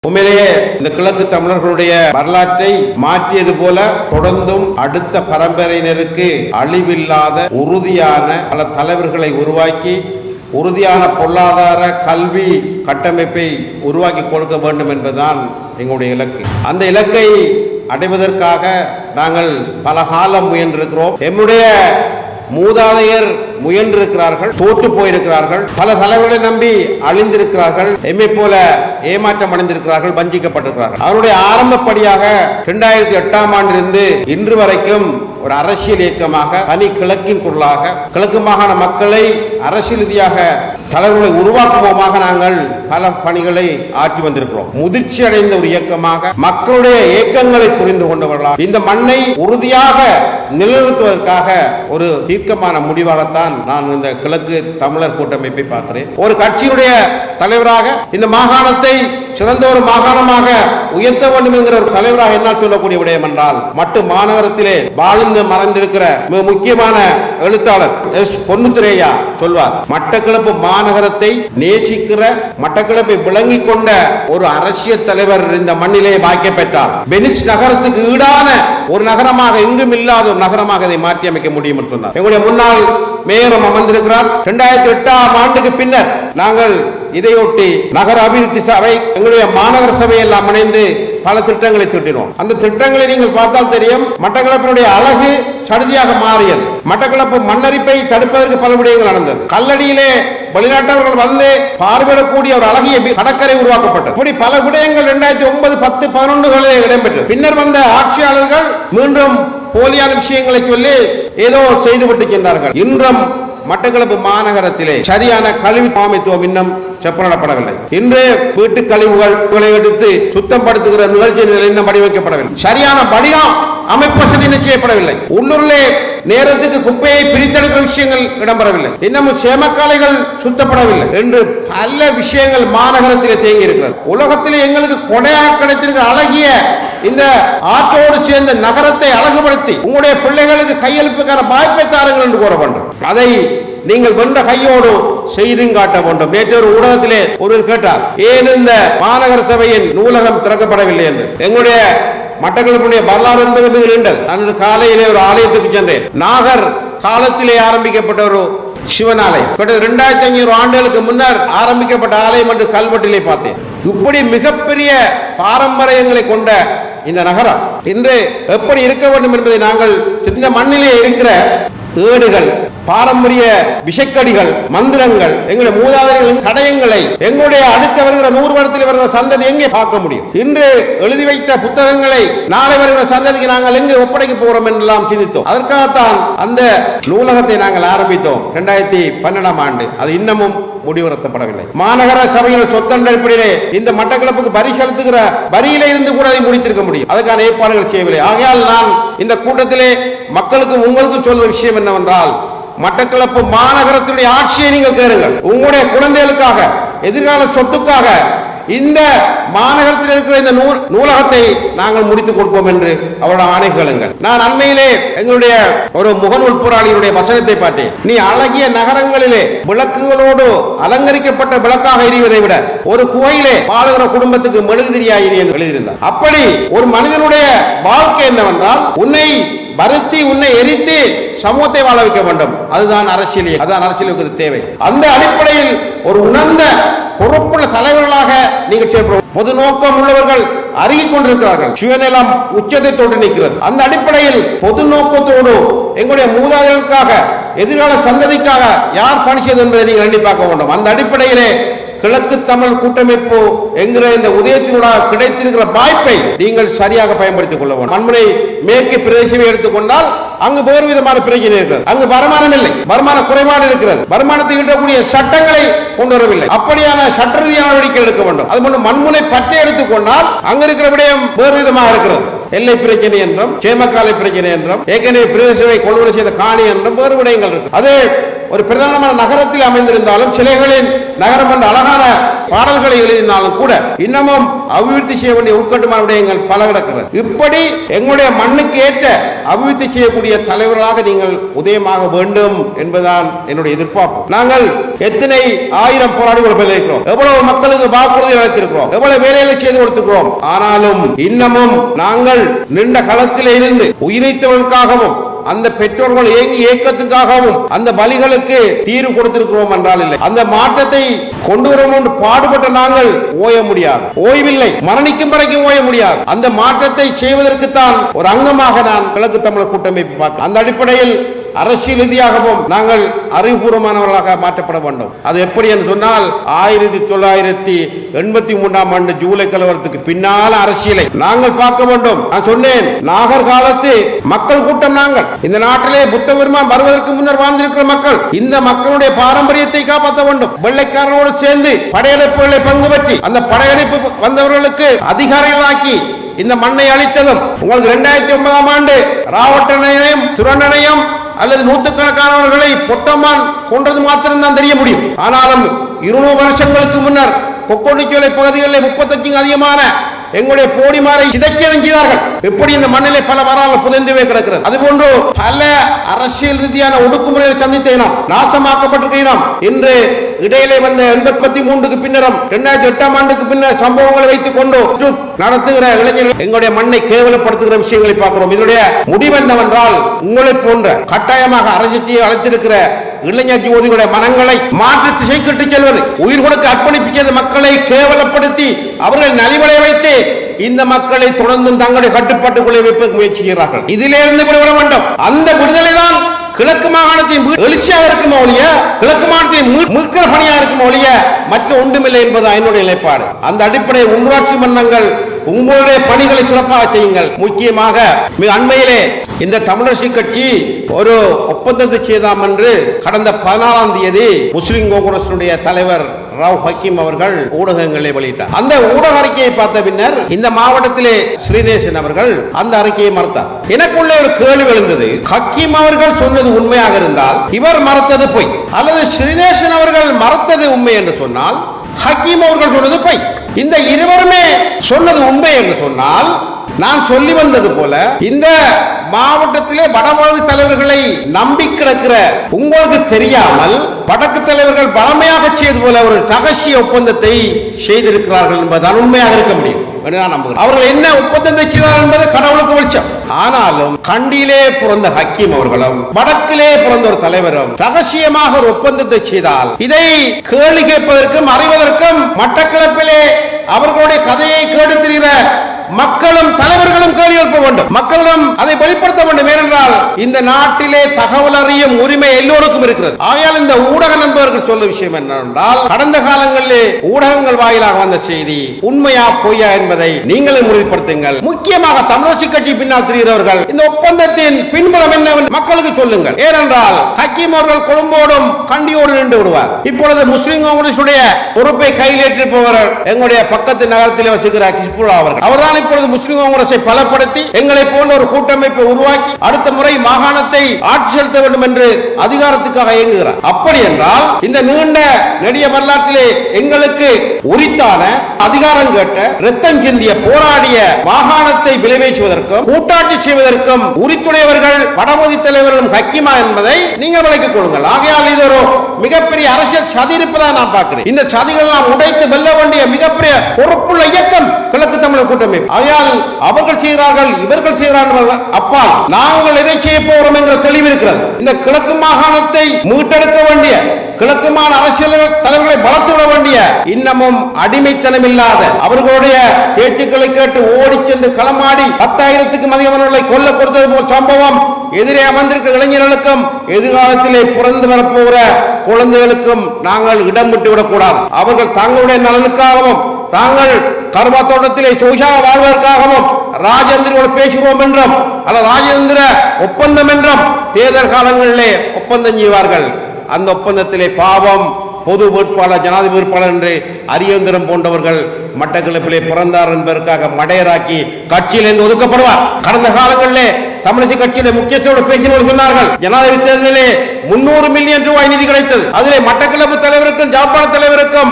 உண்மையிலேயே இந்த கிழக்கு தமிழர்களுடைய வரலாற்றை மாற்றியது போல தொடர்ந்தும் அடுத்த பரம்பரையினருக்கு அழிவில்லாத உறுதியான பல தலைவர்களை உருவாக்கி உறுதியான பொருளாதார கல்வி கட்டமைப்பை உருவாக்கி கொடுக்க வேண்டும் என்பதுதான் எங்களுடைய இலக்கு. அந்த இலக்கை அடைவதற்காக நாங்கள் பல காலம் முயன்றிருக்கிறோம். எம்முடைய மூதாதையர் முயன்றிருக்கிறார்கள், தோற்று போயிருக்கிறார்கள், பல தலைவர்களை நம்பி அழிந்திருக்கிறார்கள், எம்மை போல ஏமாற்றம் அடைந்திருக்கிறார்கள், வஞ்சிக்கப்பட்டிருக்கிறார்கள். அவருடைய ஆரம்பப்படியாக 2008ஆம் ஆண்டிலிருந்து இன்று வரைக்கும் ஒரு அரசியல் இயக்கமாக தனி கிழக்கின் குரலாக கிழக்கு மாகாண மக்களை அரசியல் ரீதியாக தலைவர்களை உருவாக்குவோமாக நாங்கள் பல பணிகளை ஆற்றி வந்திருக்கிறோம். முதிர்ச்சி அடைந்த ஒரு இயக்கமாக மக்களுடைய இயக்கங்களை புரிந்து கொண்டவர்களாக இந்த மண்ணை உறுதியாக நிலைநிறுத்துவதற்காக ஒரு தீர்க்கமான முடிவாகத்தான் நான் இந்த கிழக்கு தமிழர் கூட்டமைப்பை பார்க்கிறேன். ஒரு கட்சியுடைய தலைவராக இந்த மாகாணத்தை சிறந்த ஒரு மாகாணமாக உயர்த்த வேண்டும் என்கிற ஒரு தலைவராக என்னால் சொல்லக்கூடிய விடயம் என்றால் மட்டு மாநகரத்திலே வாழ்ந்து மறைந்திருக்கிற மிக முக்கியமான எழுத்தாளர் எஸ் பொன்னுத்துரையா சொல்வார், மட்டக்களப்பு மாநகரத்தை நேசிக்கிற மட்டக்களப்பை விளங்கி கொண்ட ஒரு அரசியல் தலைவர் இந்த மண்ணிலே வாய்க்க பெற்றார். வெனிஸ் நகரத்துக்கு ஈடான ஒரு நகரமாக எங்கும் இல்லாத ஒரு நகரமாக இதை மாற்றி அமைக்க முடியும் என்று சொன்னார். எங்களுடைய முன்னாள் மேயரும் அமர்ந்திருக்கிறார். 2008ஆம் ஆண்டுக்கு பின்னர் நாங்கள் இதையொட்டி நகர அபிவிருத்தி சபை எங்களுடைய மாநகர சபை எல்லாம் இணைந்து பல திட்டங்களை திட்டினோம். அந்த திட்டங்களை நீங்கள் பார்த்தால் தெரியும், மட்டக்களப்பினுடைய அழகு சடுதியாக மாறியது. மட்டக்களப்பு மண்ணரிப்பை தடுப்பதற்கு பல விடயங்கள் நடந்தது. கல்லடியிலே வெளிநாட்டவர்கள் வந்து பார்வையிடக்கூடிய ஒரு அழகிய கடற்கரை உருவாக்கப்பட்டது. இப்படி பல விடயங்கள் 2009, 10, 11 இடம்பெற்றது. பின்னர் வந்த ஆட்சியாளர்கள் மீண்டும் போலியான விஷயங்களை சொல்லி ஏதோ செய்துவிட்டு சென்றார்கள். இன்றும் மட்டக்களப்பு மாநகரத்திலே சரியான கல்வி அமைத்துவம் இன்னும் செப்பனிடப்படவில்லை. இன்று வீட்டு கழிவுகளை எடுத்து சுத்தப்படுத்துகிற நிகழ்ச்சிகள் இன்னும் வடிவமைக்கப்படவில்லை. சரியான வடிவம் அமைப்பு வசதி செய்யப்படவில்லை. உள்ளூரிலே நேரத்துக்கு குப்பையை பிரித்தெடுக்கிற விஷயங்கள் இடம்பெறவில்லை. இன்னமும் சேமக்காலைகள் சுத்தப்படவில்லை என்று பல விஷயங்கள் மாநகரத்திலே தேங்கி இருக்கிறது. உலகத்திலே எங்களுக்கு கொடையாக கிடைத்திருக்கிற அழகிய இந்த ஆற்றோடு சேர்ந்த நகரத்தை அழகுபடுத்தி உங்களுடைய பிள்ளைகளுக்கு கையெழுப்புக்கான வாய்ப்பை தாருங்கள் என்று கூற வேண்டும். அதை நீங்கள் வென்ற கையோடு செய்து காட்ட வேண்டும். நேற்று ஒரு ஊடகத்திலே ஒருவர் கேட்டார், ஏன் இந்த மாநகர சபையின் நூலகம் திறக்கப்படவில்லை என்று. எங்களுடைய மட்டக்களப்புடைய வரலாறு என்பது மிக நீண்டது. நான் காலையிலே ஒரு ஆலயத்துக்கு சென்றேன். நாகர் காலத்திலே ஆரம்பிக்கப்பட்ட ஒரு சிவன் ஆலயம், 2500 ஆண்டுகளுக்கு முன்னர் ஆரம்பிக்கப்பட்ட ஆலயம் என்று கல்வெட்டிலே பார்த்தேன். இப்படி மிகப்பெரிய பாரம்பரியங்களை கொண்ட இந்த நகரம் இன்று எப்படி இருக்க வேண்டும் என்பதை நாங்கள் இந்த மண்ணிலே இருக்கிற ஏடுகள், பாரம்பரிய விஷக்கடிகள், மந்திரங்கள், எங்களுடைய மூதாதையர்களின் தடயங்களை எங்களுடைய அடுத்த வருகிற 100 வருடத்தில் வருகிற சந்ததி எங்கே பார்க்க முடியும்? இன்று எழுதி வைத்த புத்தகங்களை நாளை வருகிற சந்ததிக்கு நாங்கள் எங்கே ஒப்படைக்க போகிறோம் என்றெல்லாம் சிந்தித்தோம். அதற்காகத்தான் அந்த நூலகத்தை நாங்கள் ஆரம்பித்தோம் 2012ஆம் ஆண்டு. அது இன்னமும் முடிவுறுத்தப்படவில்லை. மாநகர சபையின் சொத்தண்ட அடிப்படையிலே இந்த மட்டக்களப்புக்கு வரி செலுத்துகிற வரியிலே இருந்து கூட அதை முடித்திருக்க முடியும். அதுக்கான ஏற்பாடுகள் செய்யவில்லை. ஆகையால் நான் இந்த கூட்டத்திலே மக்களுக்கும் உங்களுக்கும் சொல்ல விஷயம் என்னவென்றால், மட்டக்களப்பு மாநகரத்தினுடைய ஆட்சியை நீங்கள் கேளுங்கள். உங்களுடைய குழந்தைகளுக்காக, எதிர்கால சொத்துக்காக இந்த மாநகரத்தில் இருக்கிற இந்த நூலகத்தை நாங்கள் முடித்துக் கொடுப்போம் என்று அவருடைய ஆணை கேளுங்கள். நான் அண்மையிலே எங்களுடைய ஒரு முகநூல் போராளியுடைய வசனத்தை பார்த்தேன். நீ அழகிய நகரங்களிலே விளக்குகளோடு அலங்கரிக்கப்பட்ட விளக்காக எரிவதை விட ஒரு குகையிலே வாழுகிற குடும்பத்துக்கு மெழுகுதிரியாயிரி என்று எழுதியிருந்தார். அப்படி ஒரு மனிதனுடைய வாழ்க்கை என்னவென்றால், உன்னை வருத்தி உன்னை எரித்து சமூகத்தை வாழ வைக்க வேண்டும். அதுதான் அரசியல், அதுதான் அரசியலுக்கு தேவை. அந்த அடிப்படையில் ஒரு உணர்ந்த பொறுப்புள்ள தலைவர்களாக நீங்கள் செயல்படும் பொது நோக்கம் உள்ளவர்கள் அருகிக் கொண்டிருக்கிறார்கள். சுயநலம் உச்சத்தை தொட்டு நிற்கிறது. அந்த அடிப்படையில் பொது நோக்கத்தோடு எங்களுடைய மூதாதையர்களுக்காக, எதிர்கால சந்ததிக்காக யார் பணி செய்வது என்பதை நீங்கள் எண்ணி பார்க்க வேண்டும். அந்த அடிப்படையிலே கிழக்கு தமிழ் கூட்டமைப்பு என்கிற இந்த உதயத்தினூடாக கிடைத்திருக்கிற வாய்ப்பை நீங்கள் சரியாக பயன்படுத்திக் கொள்ள வேண்டும். மண்முனை மேற்கு பிரதேசத்தை எடுத்துக்கொண்டால் அங்கு வேறு விதமான பிரச்சனை இருக்கிறது. அங்கு வருமானம் இல்லை, வருமான குறைபாடு இருக்கிறது. வருமானத்தை ஈட்டக்கூடிய சட்டங்களை கொண்டு வரவில்லை. அப்படியான சட்ட ரீதியான நடவடிக்கை எடுக்க வேண்டும். அதுபோன்று மண்முனை பற்றி எடுத்துக்கொண்டால் அங்கு இருக்கிற விடயம் வேறு விதமாக இருக்கிறது. எல்லை பிரச்சனை என்றும், சேமக்காலை பிரச்சனை என்றும், ஏற்கனவே பிரதேசத்தை கொள்வனை செய்த காணி என்றும் வேறு விடயங்கள் இருக்கு. அது ஒரு பிரதானமான நகரத்தில் அமைந்திருந்தாலும் சிலைகளின் நகரம் என்ற அழகான பாடல்களை எழுதினாலும் கூட இன்னமும் அபிவிருத்தி செய்ய வேண்டிய உட்கட்டுமான விடயங்கள் பல கிடக்கிறது. இப்படி எங்களுடைய மண்ணுக்கு ஏற்ற அபிவிருத்தி செய்யக்கூடிய தலைவர்களாக நீங்கள் உதயமாக வேண்டும் என்பதுதான் என்னுடைய எதிர்பார்ப்பு. நாங்கள் எத்தனை ஆயிரம் போராளிகள் இருக்கிறோம், எவ்வளவு மக்களுக்கு வாக்குறுதி அளித்திருக்கிறோம், எவ்வளவு வேலைகளை செய்து கொடுத்திருக்கிறோம். ஆனாலும் இன்னமும் நாங்கள் நின்ற களத்தில் இருந்து உயிரித்தவர்களுக்காகவும் அந்த பெற்றோர்கள் ஏக்கத்துக்காகவும் அந்த பலிகளுக்கு தீர்வு கொடுத்திருக்கிறோம் என்றால் இல்லை. அந்த மாற்றத்தை கொண்டு வரும் பாடுபட்ட நாங்கள் ஓய முடியாது, ஓய்வில்லை, மரணிக்கும் வரைக்கும் ஓய முடியாது. அந்த மாற்றத்தை செய்வதற்குத்தான் ஒரு அங்கமாக நான் கிழக்கு தமிழர் கூட்டமைப்பு பார்க்கிறேன். அந்த அடிப்படையில் அரசியல் ரீதியாகவும் நாங்கள் அறிவுபூர்வமானவர்களாக மாற்றப்பட வேண்டும். அது எப்படி என்று சொன்னால் 1983 ஆண்டு ஜூலை கலவரத்துக்கு பின்னால் அரசியலை நாங்கள் பார்க்க வேண்டும். நான் சொன்னேன், நாகர் காலத்து மக்கள் கூட்டம் நாங்கள். இந்த நாட்டிலே புத்த பெருமான் வருவதற்கு முன்னர் வாழ்ந்திருக்கிற மக்கள். இந்த மக்களுடைய பாரம்பரியத்தை காப்பாற்ற வேண்டும். வெள்ளைக்காரனோடு சேர்ந்து படையெடுப்புகளை பங்கு பற்றி அந்த படையெடுப்பு வந்தவர்களுக்கு அதிகாரிகளாக்கி இந்த மண்ணை அளித்ததும் உங்களுக்கு 2009 ஆண்டு ராவட்டனையும் துரண்டனையும் அல்லது நூற்றுக்கணக்கானவர்களை பொட்டமான் கொன்றது மாத்திரம்தான் தெரிய முடியும். ஆனாலும் 200 வருஷங்களுக்கு முன்னர் கொக்கோடிச்சோலை பகுதிகளில் 35 அதிகமான எங்களுடைய போடிமாரை சிதைக்கிறார்கள். எப்படி இந்த மண்ணிலே பல வரலாறு புதைந்து கிடக்கிறது. அதுபோன்று பல அரசியல் ரீதியான ஒடுக்குமுறைகளை சந்தித்தோம், நாசமாக்கப்பட்டிருக்கிறோம். இன்று இடையிலே வந்த 83க்கு பின்னரும் 2008 ஆண்டுக்கு பின்னர் சம்பவங்களை வைத்துக் கொண்டு நடத்துகிற இளைஞர்கள் எங்களுடைய மண்ணை கேவலப்படுத்துகிற விஷயங்களை பார்க்கிறோம். இதனுடைய முடிவு என்னவென்றால், உங்களை போன்ற கட்டாயமாக அரசியலை அழைத்திருக்கிற இளைஞர் ஜோதிகளுடைய மனங்களை மாற்றி திசை கட்டு செல்வது, உயிர் கொடுக்க அர்ப்பணிப்பிச்சது மக்களை கேவலப்படுத்தி அவர்களை நலிவடைய வைத்து இந்த மக்களை தொடர்ந்து தங்களுடைய கட்டுப்பாட்டுக்குள்ளே வைப்பதற்கு முயற்சி செய்கிறார்கள். இதிலிருந்து விடுபட வேண்டும். அந்த விடுதலை தான் கிழக்கு மாகாணத்தின் எழுச்சியாக இருக்கும் ஒழிய, கிழக்கு மாகாணத்தின் மீட்கிற பணியாக இருக்கும் ஒழிய மற்ற ஒன்றுமில்லை என்பது என்னுடைய நிலைப்பாடு. அந்த அடிப்படையில் உள்ளாட்சி மன்றங்கள் உங்களுடைய பணிகளை சிறப்பாக செய்யுங்கள். முக்கியமாக மிக அண்மையிலே இந்த தமிழரசு கட்சி ஒரு ஒப்பந்தத்தை செய்தாம் என்று கடந்த 14ஆம் தேதி முஸ்லிம் காங்கிரசுடைய தலைவர் ராவ் ஹக்கீம் அவர்கள் ஊடகங்களை வெளியிட்டார். அந்த ஊடக அறிக்கையை பார்த்த பின்னர் இந்த மாவட்டத்திலே ஸ்ரீநேசன் அவர்கள் அந்த அறிக்கையை மறுத்தார். எனக்குள்ள ஒரு கேள்வி எழுந்தது, ஹக்கீம் அவர்கள் சொன்னது உண்மையாக இருந்தால் இவர் மறுத்தது பொய், அல்லது ஸ்ரீநேசன் அவர்கள் மறுத்தது உண்மை என்று சொன்னால் ஹக்கீம் அவர்கள் சொன்னது பொய். இந்த இருவருமே சொன்னது உண்மை என்று சொன்னால், நான் சொல்லி வந்தது போல இந்த மாவட்டத்திலே வடமாநில தலைவர்களை நம்பி கிடக்கிற உங்களுக்கு தெரியாமல் வடக்கு தலைவர்கள் பழமையாக செய்தது போல ஒரு ரகசிய ஒப்பந்தத்தை செய்திருக்கிறார்கள் என்பதுதான் உண்மையாக இருக்க முடியும். அவர்கள் என்ன ஒப்பந்தத்தை செய்தார்கள் என்பது கடவுளுக்கு வெளிச்சம். ஆனாலும் கண்டியிலே பிறந்த ஹக்கீம் அவர்களும் வடக்கிலே பிறந்த ஒரு தலைவரும் ரகசியமாக ஒரு ஒப்பந்தத்தை செய்தால் இதை கேள்வி கேட்பதற்கும் அறிவதற்கும் மட்டக்களப்பிலே அவர்களுடைய கதையை கேட்டு திரிகிற மக்களும் தலைவர்களும் கேள்வி எழுப்ப வேண்டும், மக்களிடம் அதை வெளிப்படுத்த வேண்டும். ஏனென்றால் இந்த நாட்டிலே தகவல் அறியும் உரிமை எல்லோருக்கும் இருக்கிறது. ஆகையால் இந்த ஊடக நண்பர்கள் சொல்ல விஷயம் என்னவென்றால், கடந்த காலங்களிலே ஊடகங்கள் வாயிலாக வந்த செய்தி உண்மையா பொய்யா என்பதை நீங்களும் உறுதிப்படுத்துங்கள். முக்கியமாக தமிழரசு கட்சி பின்னால் திரிகிறவர்கள் இந்த ஒப்பந்தத்தின் பின்புலம் என்ன மக்களுக்கு சொல்லுங்கள். ஏனென்றால் ஹக்கீம் அவர்கள் கொழும்போடும் கண்டியோடு நின்று விடுவார். இப்பொழுது முஸ்லிம் காங்கிரசுடைய பொறுப்பை கையில் ஏற்றிருப்பவர் எங்களுடைய பக்கத்து நகரத்தில் வசிக்கிற கிஸ்புல்லா அவர்கள். அவர்தான் இப்பொழுது முஸ்லிம் காங்கிரஸை பலப்படுத்தி எங்களை போன்ற ஒரு கூட்டமைப்பை உருவாக்கி அடுத்த முறை மாகாணத்தை ஆட்சி செலுத்த வேண்டும் என்று அதிகாரத்துக்காக இயங்குகிறார். அப்படி என்றால் இந்த நீண்ட நெடிய வரலாற்றிலே எங்களுக்கு உரித்தான அதிகாரம் கேட்ட ரத்தம் சிந்திய போராடிய மாகாணத்தை விளைவிச்சுவதற்கும் கூட்டாட்சி செய்வதற்கும் உரித்துடையவர்கள் வடமொழி தலைவர்களும் ஹக்கீமா என்பதை நீங்கள் விளக்கிக் கொள்ளுங்கள். ஆகையால் இது ஒரு மிகப்பெரிய அரசியல் சதி இருப்பதாக நான் பார்க்கிறேன். இந்த சதிகள் நாம் உடைத்து வெல்ல வேண்டிய மிகப்பெரிய பொறுப்புள்ள இயக்கம் கிழக்கு தமிழர் கூட்டமைப்பு. ஆகையால் அவர்கள் செய்கிறார்கள், இவர்கள் செய்கிறார்கள், அப்பா நாங்கள் எதை செய்ய போகிறோம் என்கிற தெளிவு இருக்கிறது. இந்த கிழக்கு மாகாணத்தை மீட்டெடுக்க வேண்டிய கிழக்கு மாகாண அரசியல் தலைவர்களை வளர்த்துவிட வேண்டிய இன்னமும் அடிமைத்தனம் இல்லாத அவர்களுடைய பேச்சுக்களை கேட்டு ஓடி சென்று களமாடி 10,000க்கும் அதிகமானவர்களை கொல்ல கொடுத்தது சம்பவம் எதிரே அமர்ந்திருக்கிற இளைஞர்களுக்கும் எதிர்காலத்திலே பிறந்து வரப்போகிற குழந்தைகளுக்கும் நாங்கள் இடம் விட்டுவிடக் கூடாது. அவர்கள் தங்களுடைய நலனுக்காகவும் தாங்கள் கர்மா தோட்டத்திலே சொகுசாக வாழ்வதற்காகவும் ராஜேந்திரோடு பேசுகிறோம் என்றும் அல்ல ராஜேந்திர ஒப்பந்தம் என்றும் தேர்தல் காலங்களிலே ஒப்பந்தம் செய்வார்கள். அந்த ஒப்பந்தத்திலே பாவம் பொது வேட்பாளர் ஜனாதிபதி வேட்பாளர் என்று அரியந்திரம் போன்றவர்கள் மட்டக்களப்பிலே பிறந்தார் என்பதற்காக மடையராக்கி கட்சியிலிருந்து ஒதுக்கப்படுவார். கடந்த காலங்களிலே தமிழக கட்சியுடைய முக்கியத்தோடு பேசினோடு சொன்னார்கள், ஜனாதிபதி தேர்தலிலே 300 மில்லியன் ரூபாய் நிதி கிடைத்தது. அதிலே மட்டக்களப்பு தலைவருக்கும் ஜாப்பான தலைவருக்கும்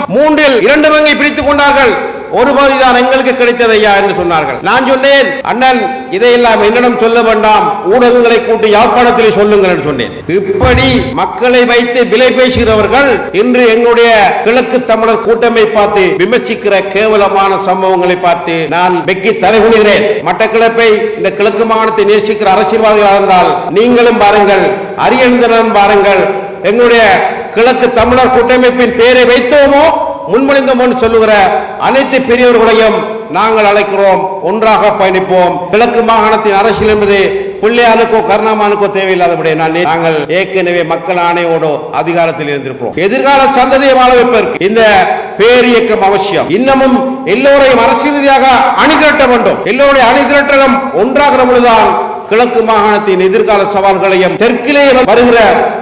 2 பங்கை பிரித்துக் கொண்டார்கள். ஒரு பகுதி தான் எங்களுக்கு கிடைத்தது ஐயா என்று சொன்னார்கள். நான் சொன்னேன், அண்ணன் இதையெல்லாம் என்னிடம் சொல்ல வேண்டாம், ஊடகங்களை கூட்டி யாழ்ப்பாணத்தில் சொல்லுங்கள் என்று சொன்னேன். இப்படி மக்களை வைத்து விலை பேசுகிறவர்கள் இன்று எங்களுடைய கிழக்கு தமிழர் கூட்டமை பார்த்து விமர்சிக்கிற கேவலமான சம்பவங்களை பார்த்து நான் வெக்கி தலைகுனிகிறேன். மட்டக்களப்பை இந்த கிழக்கு மாகாணத்தை நேசிக்கிற அரசியல்வாதிகளாக இருந்தால் நீங்களும் பாருங்கள், அரியந்தரன் பாருங்கள். எங்களுடைய கிழக்கு தமிழர் கூட்டமைப்பின் பெயரை வைத்தோமோ முன்மொழிந்தோம் சொல்லுகிற அனைத்து பெரியவர்களையும் நாங்கள் அழைக்கிறோம், ஒன்றாக பயணிப்போம். கிழக்கு மாகாணத்தின் அரசியல் என்பது பிள்ளையானுக்கோ கருணாமானுக்கோ தேவையில்லாதபடி நாங்கள் ஏற்கனவே மக்கள் ஆணையோடு அதிகாரத்தில் இருந்திருக்கிறோம். எதிர்கால சந்ததியை வாழ வைப்பதற்கு இந்த பேரியக்கம் அவசியம். இன்னமும் எல்லோரையும் அரசியல் ரீதியாக அணிதிரட்ட வேண்டும். எல்லோருடைய அணிதிரட்டலும் ஒன்றாகிற பொழுதுதான் கிழக்கு மாகாணத்தின் எதிர்கால சவால்களையும் தெற்கிலே வருகிற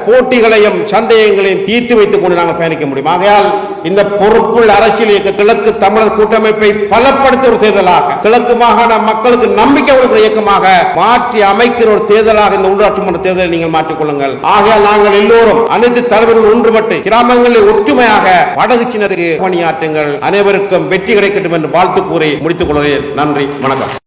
போட்டிகளையும் சந்தேகங்களையும் தீர்த்து வைத்துக் கொண்டு நாங்கள் பயணிக்க முடியும். ஆகையால் இந்த பொறுப்புள்ள அரசியல் இயக்க கிழக்கு தமிழர் கூட்டமைப்பை பலப்படுத்தும் ஒரு தேர்தலாக, கிழக்கு மாகாண மக்களுக்கு நம்பிக்கை கொடுக்கிற இயக்கமாக மாற்றி அமைக்கிற ஒரு தேர்தலாக இந்த உள்ளாட்சி மன்ற தேர்தலை நீங்கள் மாற்றிக்கொள்ளுங்கள். ஆகையால் நாங்கள் எல்லோரும் அனைத்து தலைவர்கள் ஒன்றுபட்டு கிராமங்களில் ஒற்றுமையாக வடக்கு சின்னத்துக்கு பணியாற்றுங்கள். அனைவருக்கும் வெற்றி கிடைக்கட்டும் என்று வாழ்த்து கூறி முடித்துக் கொள்கிறேன். நன்றி, வணக்கம்.